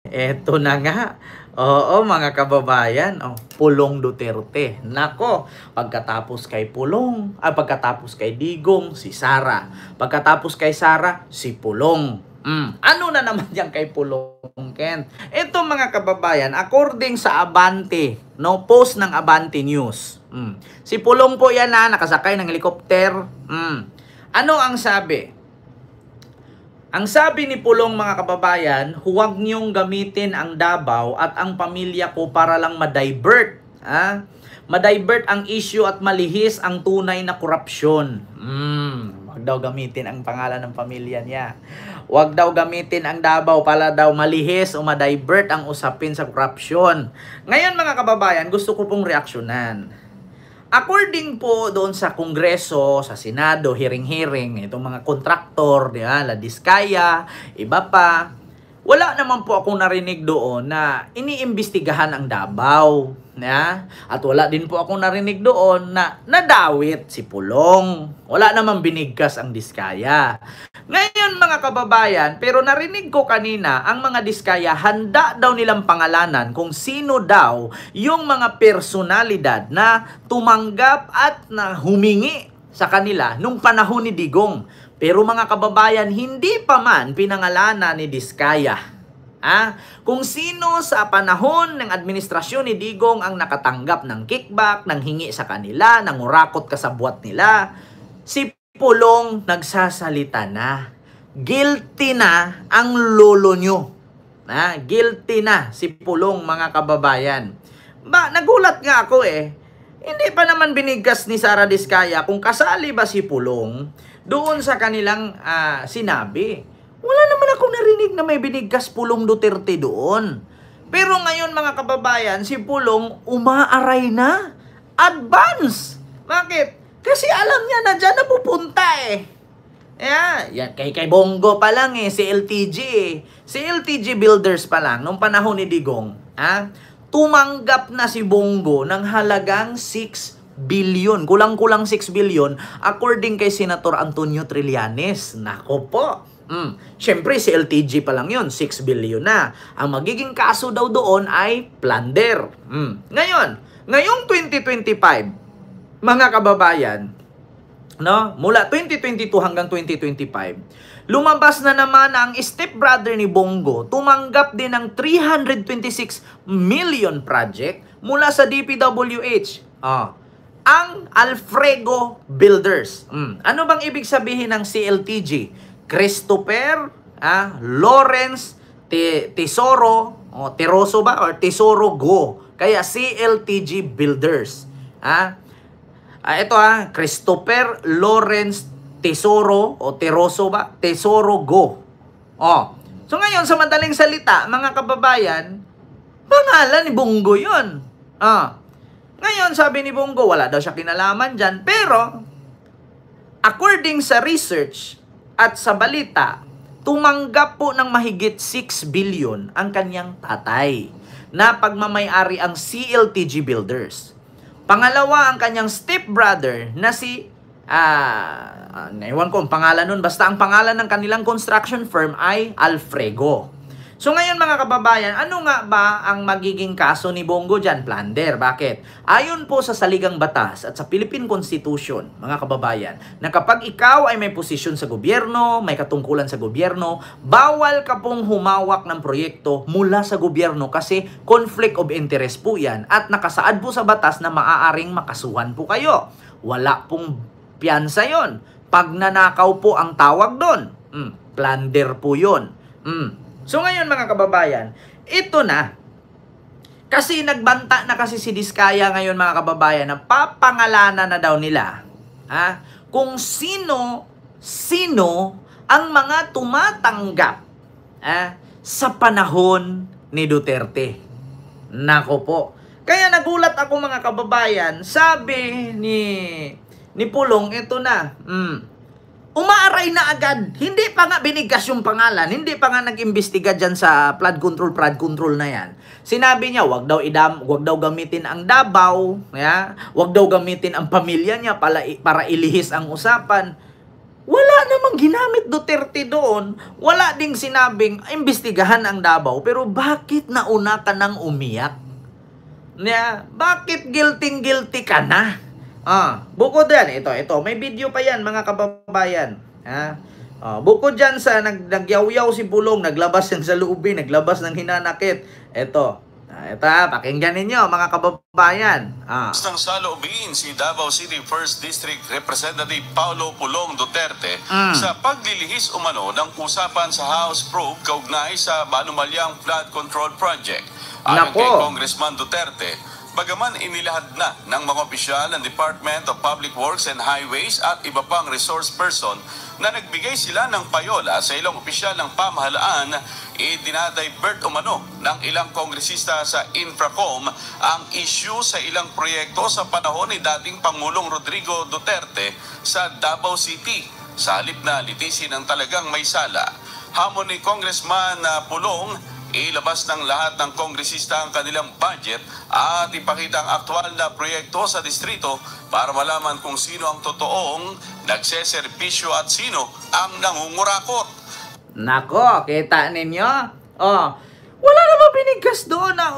Eto na nga. Oo, mga kababayan, Pulong Duterte. Nako, pagkatapos kay pagkatapos kay Digong, si Sara. Pagkatapos kay Sara, si Pulong. Ano na naman yan kay Pulong, Ken? Ito mga kababayan, according sa Abante, no, post ng Abante News. Si Pulong po yan na nakasakay ng helikopter. Ano ang sabi? Ang sabi ni Pulong, mga kababayan, huwag niyong gamitin ang Davao at ang pamilya ko para lang ma-divert. Ma-divert ang issue at malihis ang tunay na korupsyon. Huwag daw gamitin ang pangalan ng pamilya niya. Huwag daw gamitin ang Davao para daw malihis o ma-divert ang usapin sa korupsyon. Ngayon mga kababayan, gusto ko pong reaksyonan. According po doon sa Kongreso, sa Senado, hearing-hearing, itong mga kontraktor, La Diskaya, iba pa, wala naman po akong narinig doon na iniimbestigahan ang Davao. At wala din po akong narinig doon na nadawit si Pulong. Wala naman binigkas ang Diskaya. Ngayon mga kababayan, pero narinig ko kanina, ang mga Diskaya, handa daw nilang pangalanan kung sino daw yung mga personalidad na tumanggap at na humingi sa kanila nung panahon ni Digong. Pero mga kababayan, hindi pa man pinangalanan ni Diskaya. Kung sino sa panahon ng administrasyon ni Digong ang nakatanggap ng kickback, ng hingi sa kanila, ng urakot kasabwat nila, si Pulong nagsasalita na. Guilty na ang lolo nyo. Guilty na si Pulong, mga kababayan. Nagulat nga ako Hindi pa naman binigkas ni Sara Diskaya kung kasali ba si Pulong doon sa kanilang sinabi. Wala naman akong narinig na may binigkas Pulong Duterte doon. Pero ngayon mga kababayan, si Pulong umaaray na. Advance. Bakit? Kasi alam niya na dyan napupunta Yan, kay Bongo pa lang si LTG Si LTG Builders pa lang, nung panahon ni Digong, tumanggap na si Bongo ng halagang 6 billion. Kulang-kulang 6 billion according kay Senator Antonio Trillanes. Nako po. Siyempre si LTG pa lang yun, 6 billion na. Ang magiging kaso daw doon ay plunder. Ngayong 2025, mga kababayan, mula 2022 hanggang 2025, lumabas na naman ang stepbrother ni Bongo, tumanggap din ng 326 million project mula sa DPWH. Ang Alfrego Builders. Ano bang ibig sabihin ng CLTG? Christopher Lawrence Tesoro, Teroso ba? Or Tesoro Go. Kaya CLTG Builders. Ito Christopher Lawrence Tesoro o Teroso ba? Tesoro Go. So ngayon sa madaling salita, mga kababayan, pangalan ni Bongo 'yon. Ngayon sabi ni Bongo, wala daw siya kinalaman diyan, pero according sa research at sa balita, tumanggap po ng mahigit 6 billion ang kanyang tatay na pagmamay-ari ang CLTG Builders. Pangalawa, ang kanyang stepbrother na si, naiwan ko ang pangalan nun, basta ang pangalan ng kanilang construction firm ay Alfrego. So ngayon mga kababayan, ano nga ba ang magiging kaso ni Bongo dyan? Plunder. Bakit? Ayon po sa saligang batas at sa Philippine Constitution, mga kababayan, na kapag ikaw ay may posisyon sa gobyerno, may katungkulan sa gobyerno, bawal ka pong humawak ng proyekto mula sa gobyerno kasi conflict of interest po yan at nakasaad po sa batas na maaaring makasuhan po kayo. Wala pong piyansa yon. Pag nanakaw po ang tawag doon, plunder po yun. So ngayon mga kababayan, ito na. Kasi nagbanta na kasi si Diskaya ngayon mga kababayan na papangalanan na daw nila kung sino ang mga tumatanggap sa panahon ni Duterte. Nako po. Kaya nagulat ako mga kababayan, sabi ni Pulong, ito na. Umaaray na agad. Hindi pa nga binigkas yung pangalan. Hindi pa nga nag-imbestiga dyan sa flood control na yan. Sinabi niya, wag daw gamitin ang Davao. Wag daw gamitin ang pamilya niya para ilihis ang usapan. Wala namang ginamit Duterte doon. Wala ding sinabing imbestigahan ang Davao. Pero bakit nauna ka nang umiyak? Bakit guilty ka na? Bukod yan, ito, may video pa yan mga kababayan. Bukod dyan sa nagyaw-yaw si Pulong, naglabas yan sa loobi, naglabas ng hinanakit. Ito, pakinggan ninyo mga kababayan. Nang saloobin si Davao City 1st District Representative Paulo Pulong Duterte sa paglilihis umano ng usapan sa House probe kaugnay sa Banumalyang Flood Control Project. Ayon kay Congressman Duterte, bagaman inilahad na ng mga opisyal ng Department of Public Works and Highways at iba pang resource person na nagbigay sila ng payola sa ilang opisyal ng pamahalaan, dinadivert umano ng ilang kongresista sa Infracom ang issue sa ilang proyekto sa panahon ni dating Pangulong Rodrigo Duterte sa Davao City sa halip na litisin ang talagang may sala. Hamon ni Congressman Pulong, ilabas ng lahat ng kongresista ang kanilang budget at ipakita ang aktual na proyekto sa distrito para malaman kung sino ang totoong nagseservisyo at sino ang nangungurakot. Nako, kita ninyo? Wala naman binigkas doon na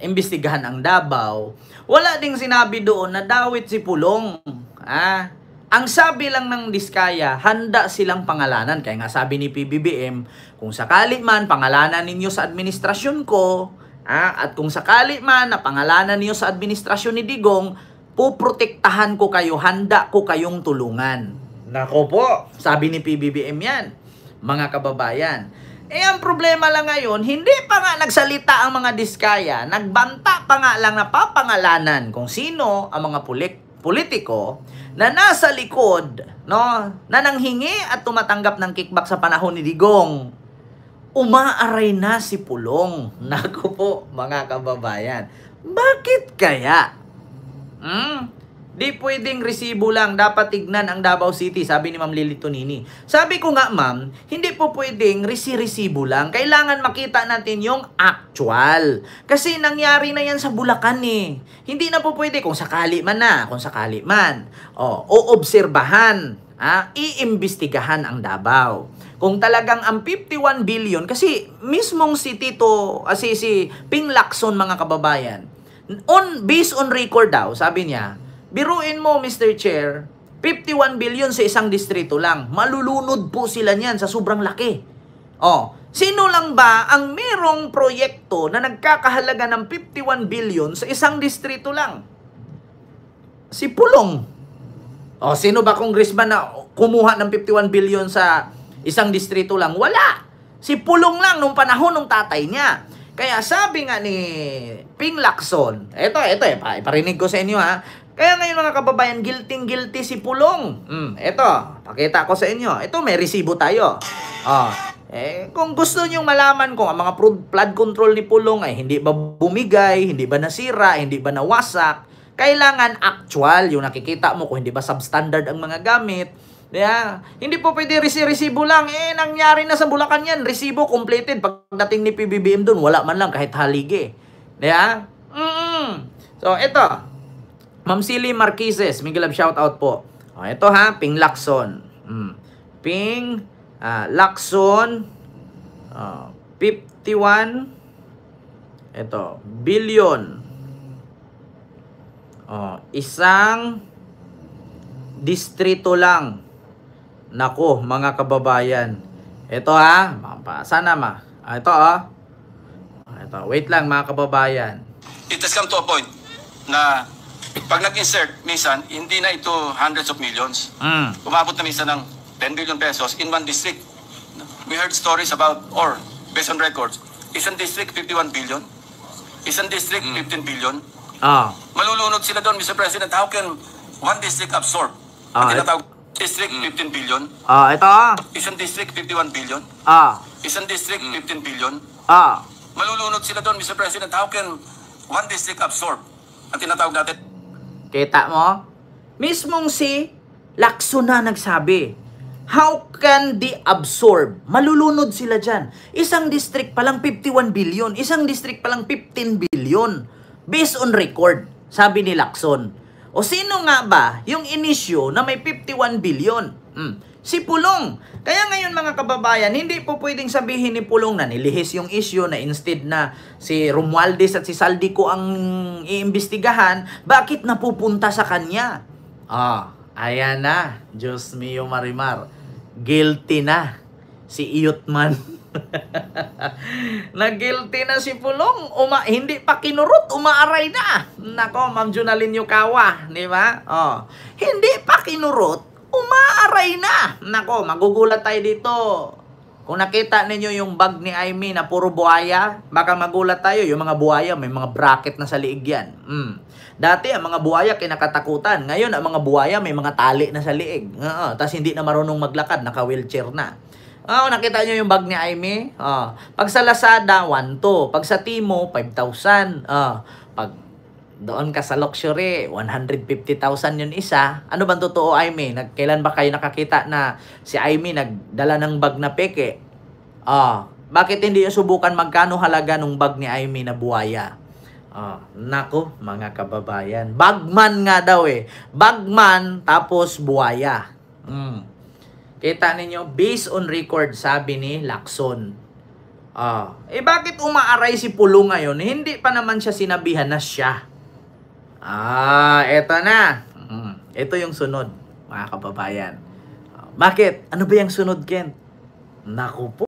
imbestigahan ang Davao. Wala ding sinabi doon na dawit si Pulong. Ang sabi lang ng Diskaya, handa silang pangalanan. Kaya nga sabi ni PBBM, kung sakali man pangalanan ninyo sa administrasyon ko, at kung sakali man na pangalanan ninyo sa administrasyon ni Digong, puprotektahan ko kayo, handa ko kayong tulungan. Nako po, sabi ni PBBM yan, mga kababayan. Ang problema lang ngayon, hindi pa nga nagsalita ang mga Diskaya, nagbanta pa nga lang na papangalanan kung sino ang mga politiko na nasa likod, na nanghingi at tumatanggap ng kickback sa panahon ni Digong. Umaaray na si Pulong. Naku po, mga kababayan. Bakit kaya? Di pwedeng resibo lang, dapat tignan ang Davao City, sabi ni Ma'am Lily Tonini. Sabi ko nga, ma'am, hindi po pwedeng resibo lang. Kailangan makita natin yung actual. Kasi nangyari na yan sa Bulacan eh. Hindi na po pwede kung sakali man. Oobserbahan, iimbestigahan ang Davao. Kung talagang ang 51 billion, kasi mismong si Ping Lacson, mga kababayan, based on record daw, sabi niya, biruin mo, Mr. Chair, 51 billion sa isang distrito lang. Malulunod po sila niyan sa sobrang laki. Sino lang ba ang merong proyekto na nagkakahalaga ng 51 billion sa isang distrito lang? Si Pulong. Sino ba congressman na kumuha ng 51 billion sa isang distrito lang? Wala. Si Pulong lang nung panahon ng tatay niya. Kaya sabi nga ni Ping Lacson, iparinig ko sa inyo Kaya ngayon mga kababayan, guilty si Pulong. Pakita ko sa inyo. Ito, may resibo tayo. Kung gusto nyo malaman kung ang mga flood control ni Pulong ay hindi ba bumigay, hindi ba nasira, hindi ba nawasak, kailangan actual yung nakikita mo kung hindi ba substandard ang mga gamit. Hindi po pwede resibo lang. Nangyari na sa Bulacan yan. Resibo completed. Pagdating ni PBBM dun, wala man lang kahit haligi. So, ito. Ma'am Silly Marquezes, Miguel Love shoutout po. Ito Ping Lacson. Ping Lacson 51 billion. Isang distrito lang. Nako, mga kababayan. Ito sana ito ito, wait lang mga kababayan. It has come to a point na pag nag-insert, minsan, hindi na ito hundreds of millions. Umabot na minsan ng 10 billion pesos in one district. We heard stories about, or based on records, isang district 51 billion, isang district 15 billion. Malulunod sila doon, Mr. President. How can one district absorb? Ang tinatawag district 15 billion. Ito Isang district 51 billion. Isang district 15 billion. Malulunod sila doon, Mr. President. How can one district absorb? Ang tinatawag natin. Kita mo? Mismong si Lacson na nagsabi. How can they absorb? Malulunod sila dyan. Isang district palang 51 billion. Isang district palang 15 billion. Based on record, sabi ni Lacson. O sino nga ba yung inisyo na may 51 billion? Si Pulong. Kaya ngayon mga kababayan, hindi po pwedeng sabihin ni Pulong na nilihis yung issue na instead na si Romualdez at si Saldico ang iimbestigahan, bakit napupunta sa kanya? Ayan na. Diyos mio Marimar. Guilty na si Iyotman. Na guilty na si Pulong. Hindi pa kinurot, umaaray na. Nako, Ma'am Junalyn Yukawa, di ba? Hindi pa kinurot, umaaray na. Nako, magugulat tayo dito. Kung nakita ninyo yung bag ni Aimee na puro buhaya, baka magulat tayo. Yung mga buhaya, may mga bracket na sa liig yan. Dati, ang mga buhaya kinakatakutan. Ngayon, ang mga buhaya may mga tali na sa liig. Tapos hindi na marunong maglakad, naka-wheelchair na. Nakita nyo yung bag ni Aimee? Pag sa Lazada, 1,200. Pag sa Timo, 5,000. Pag doon ka sa luxury, 150,000 yun isa. Ano bang totoo, Aimee? Kailan ba kayo nakakita na si Aimee nagdala ng bag na peke? Bakit hindi yung subukan magkano halaga ng bag ni Aimee na buhaya? Nako, mga kababayan. Bagman nga daw eh. Bagman, tapos buhaya. Kita ninyo, based on record, sabi ni Lacson. Bakit umaaray si Pulong ngayon? Hindi pa naman siya sinabihan na siya. Eto na. Ito yung sunod, mga kababayan. Bakit? Ano ba yung sunod, Ken? Naku po.